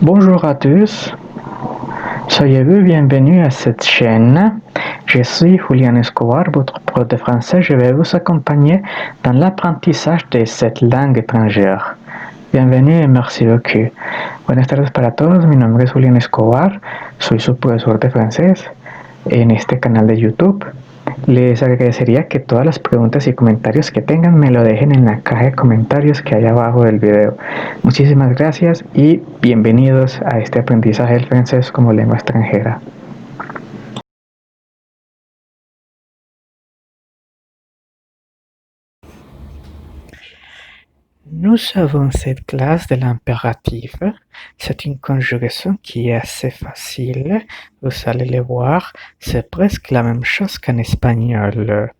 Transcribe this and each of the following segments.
Bonjour à tous, soyez-vous bienvenus à cette chaîne. Je suis Julián Escobar, votre prof de français. Je vais vous accompagner dans l'apprentissage de cette langue étrangère. Bienvenue y merci beaucoup. Buenas tardes para todos, mi nombre es Julián Escobar, soy su profesor de francés en este canal de YouTube. Les agradecería que todas las preguntas y comentarios que tengan me lo dejen en la caja de comentarios que hay abajo del video. Muchísimas gracias y bienvenidos a este aprendizaje del francés como lengua extranjera. Nous avons cette classe de l'impératif. C'est une conjugaison qui est assez facile. Vous allez le voir, c'est presque la même chose qu'en espagnol.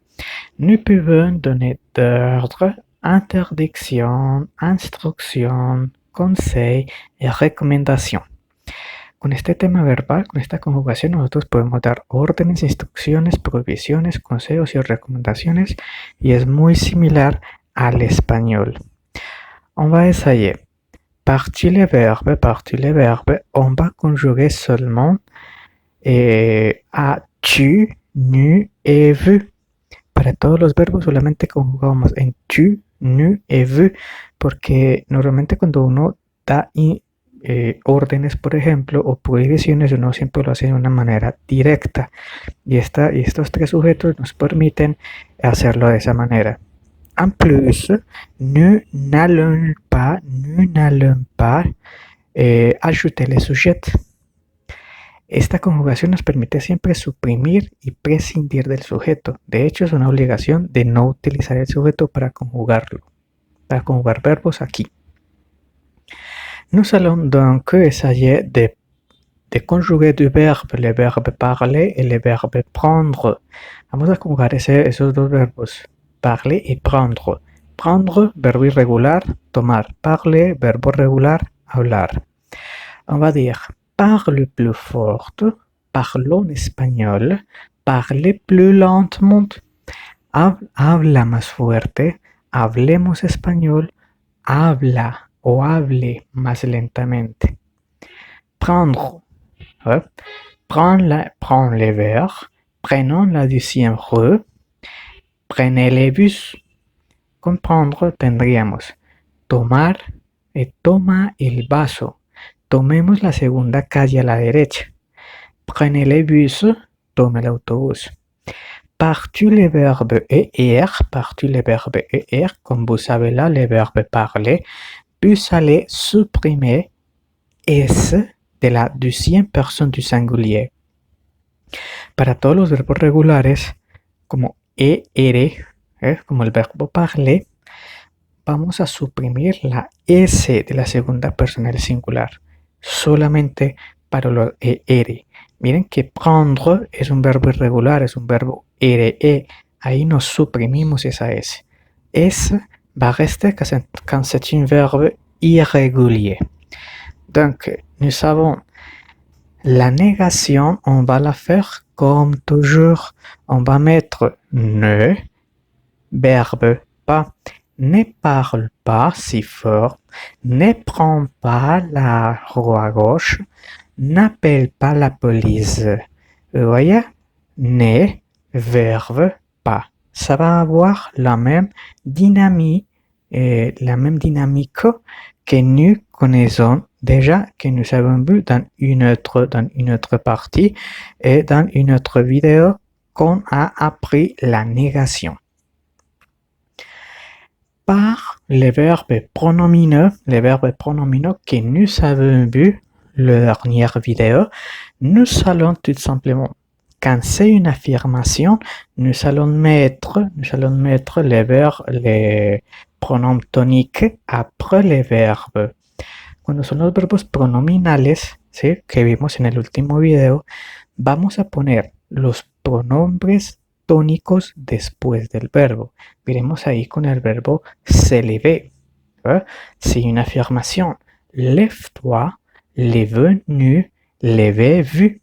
Nous pouvons donner d'ordre, interdiction, instrucción, conseil y recomendación. Con este tema verbal, con esta conjugación, nosotros podemos dar órdenes, instrucciones, prohibiciones, consejos y recomendaciones, y es muy similar al español. On va essayer. Partie les verbes, on va conjuguer seulement a tu, nu et vu. Para todos los verbos solamente conjugamos en tu, nu et vu, porque normalmente cuando uno da órdenes, por ejemplo, o prohibiciones, uno siempre lo hace de una manera directa. Y estos tres sujetos nos permiten hacerlo de esa manera. En plus, nous n'allons pas ajouter les sujets. Esta conjugación nos permite siempre suprimir y prescindir del sujeto. De hecho, es una obligación de no utilizar el sujeto para conjugarlo, para conjugar verbos aquí. Nous allons donc essayer de conjuguer du verbe, le verbe parler et le verbe prendre. Vamos a conjugar esos dos verbos, parler et prendre. Prendre, verbo irregular, tomar. Parler, verbo regular, hablar. On va dire parle plus fort, parlons español, parle plus lentement, habla más fuerte, hablemos español, habla o hable más lentamente. Prendre, prends les verres, prenons la 10e rue, prenez les bus. Con prendre tendríamos tomar, toma el vaso. Tomemos la segunda calle a la derecha. Prenez le bus, tome el autobús. Par-tu le verbe ER, comme vous savez là, le verbe parler, vous allez supprimer S de la 10e personne du singulier. Para todos los verbos regulares, como ER, como el verbo parler, vamos a suprimir la S de la segunda persona del singular. Solamente para los ER. Miren que prendre es un verbo irregular, es un verbo RE. Ahí nos suprimimos esa S. S va rester quand c'est un verbe irrégulier. Donc, nous avons la négation, on va la faire comme toujours. On va mettre ne, verbe pas. Ne parle pas si fort, ne prends pas la roue à gauche, n'appelle pas la police. Vous voyez? Ne, verbe pas. Ça va avoir la même dynamique que nous connaissons déjà, que nous avons vu dans une autre partie et dans une autre vidéo qu'on a appris la négation. Par les verbes pronominaux que nous avons vu la dernière vidéo, nous allons tout simplement, quand c'est une affirmation, nous allons mettre les pronoms toniques après les verbes. Cuando son los verbos pronominales, ¿sí?, que vimos en el último video, vamos a poner los pronombres tónicos después del verbo. Veremos ahí con el verbo se lever. C'est une affirmation. Lève-toi, lève nu, lève vu.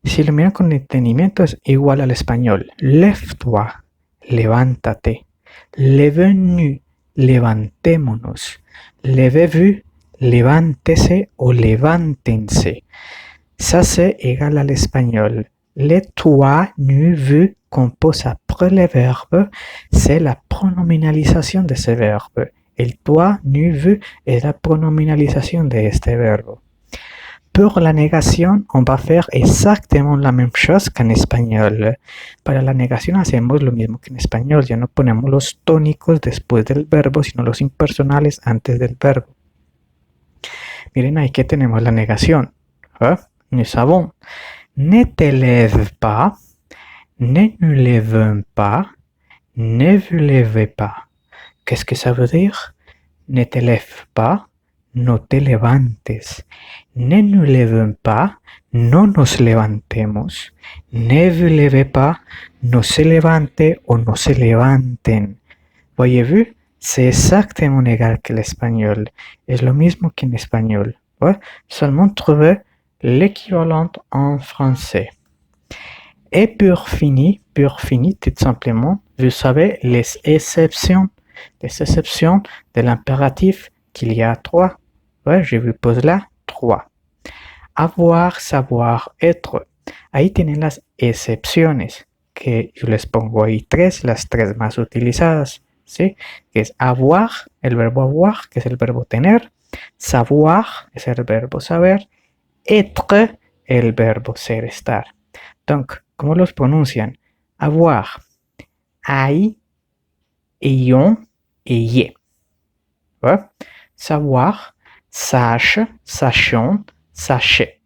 Si lo miran con detenimiento es igual al español. Lève-toi, levántate. Lève nu, levantémonos. Lève vu, levántese o levántense. Ça, c'est égal à l'espagnol. Le toi, nu, vu qu'on pose après le verbe, c'est la pronominalisation de ce verbe. El toi, nu, vu est la pronominalisation de este verbo. Pour la negación, on va faire exactement la même chose qu'en español. Para la negación hacemos lo mismo que en español. Ya no ponemos los tónicos después del verbo, sino los impersonales antes del verbo. Miren, ahí que tenemos la negación. Nous savons ne te lève pas, ne nous lèvons pas, ne vous levez pas. Qu'est-ce que ça veut dire? Ne te lève pas, no te levantes. Ne nous levons pas, no nos levantemos. Ne vous levez pas, no se levante o no se levanten. Voyez-vous? C'est exactement égal que l'espagnol. Es lo mismo que en espagnol. Seulement trouver l'équivalent en français. Et pour finir, tout simplement, vous savez les exceptions de l'impératif qu'il y a 3. Je vous pose là 3. Avoir, savoir, être. Ahí tienen las excepciones, que yo les pongo ahí 3, las 3 más utilizadas, ¿sí? Que es avoir, el verbo avoir, que es el verbo tener. Savoir, es el verbo saber. Être, el verbo ser, estar. Donc, ¿cómo los pronuncian? Avoir, ay, ayons, ayez. Savoir, sache, sachions, sachez.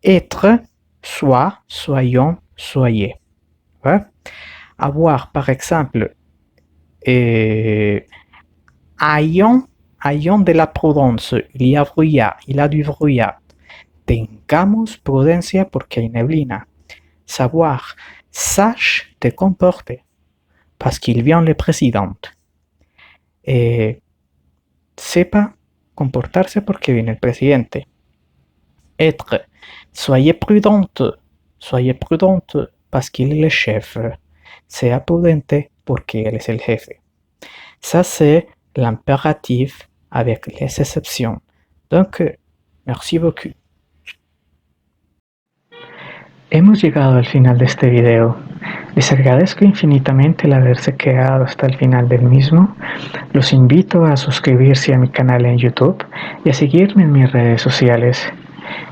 Être, soit, soyons, soyez. Avoir, par exemple, ayons de la prudence, il y a brouillard, il a du brouillard. Tengamos prudencia porque hay neblina. Savoir, sache te comporter, parce qu'il vient le président. Sepa comportarse porque viene el presidente. Être, soyez prudente, parce qu'il est le chef. Sea prudente porque él es el jefe. Ça, c'est l'impératif avec les exceptions. Donc, merci beaucoup. Hemos llegado al final de este video. Les agradezco infinitamente el haberse quedado hasta el final del mismo. Los invito a suscribirse a mi canal en YouTube y a seguirme en mis redes sociales.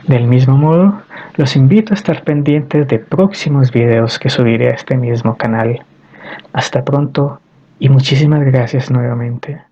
Del mismo modo, los invito a estar pendientes de próximos videos que subiré a este mismo canal. Hasta pronto y muchísimas gracias nuevamente.